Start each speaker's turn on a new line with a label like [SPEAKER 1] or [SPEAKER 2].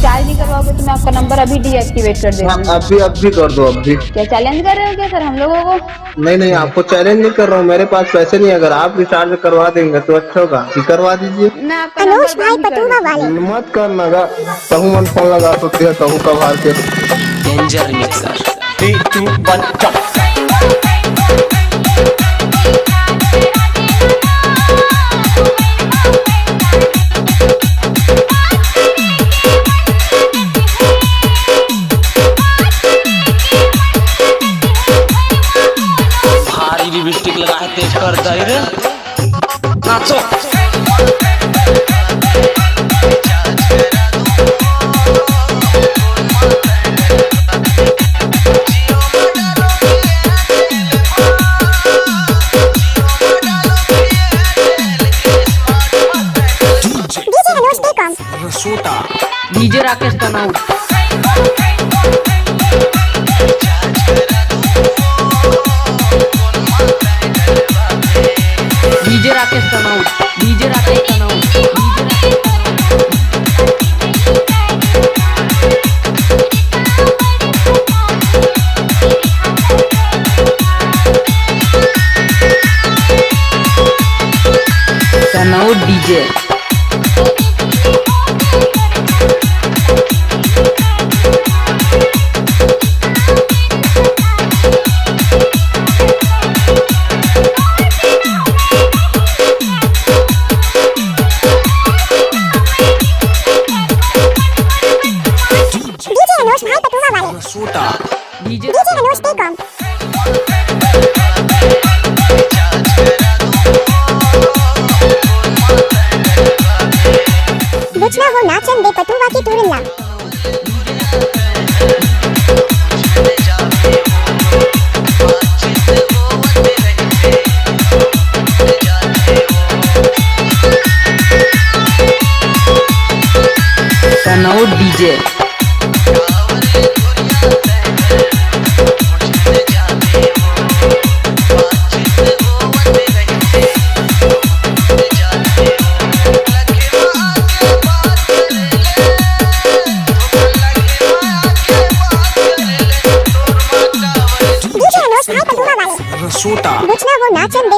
[SPEAKER 1] Recharge नहीं करवाओगे तो मैं आपका नंबर अभी डीएक्टिवेट कर देती हूँ।
[SPEAKER 2] अभी कर दो अभी।
[SPEAKER 1] क्या चैलेंज कर रहे हो क्या सर हम लोगों को?
[SPEAKER 2] नहीं आपको चैलेंज नहीं कर रहा हूँ, मेरे पास पैसे नहीं। अगर आप रिचार्ज करवा देंगे तो अच्छा होगा कि करवा दीजिए।
[SPEAKER 1] मैं आपका नंबर भाई पटुआ वाले
[SPEAKER 2] मत करना गा, कहूँ मन फोन लगा सकते है, कहूँ कब हार के।
[SPEAKER 3] Danger mixer 3 2 1 jump. भारी लिपस्टिक लगा है, तेज कर दे रे नाचो। डीजे राकेश तनाउट। डीजे राकेश तनाउट। डीजे राकेश तनाउट। तनाउट डीजे।
[SPEAKER 4] वो नाचन दे पटुआ की तुरला।
[SPEAKER 3] तनाउट डीजे।
[SPEAKER 4] वो नाचन दे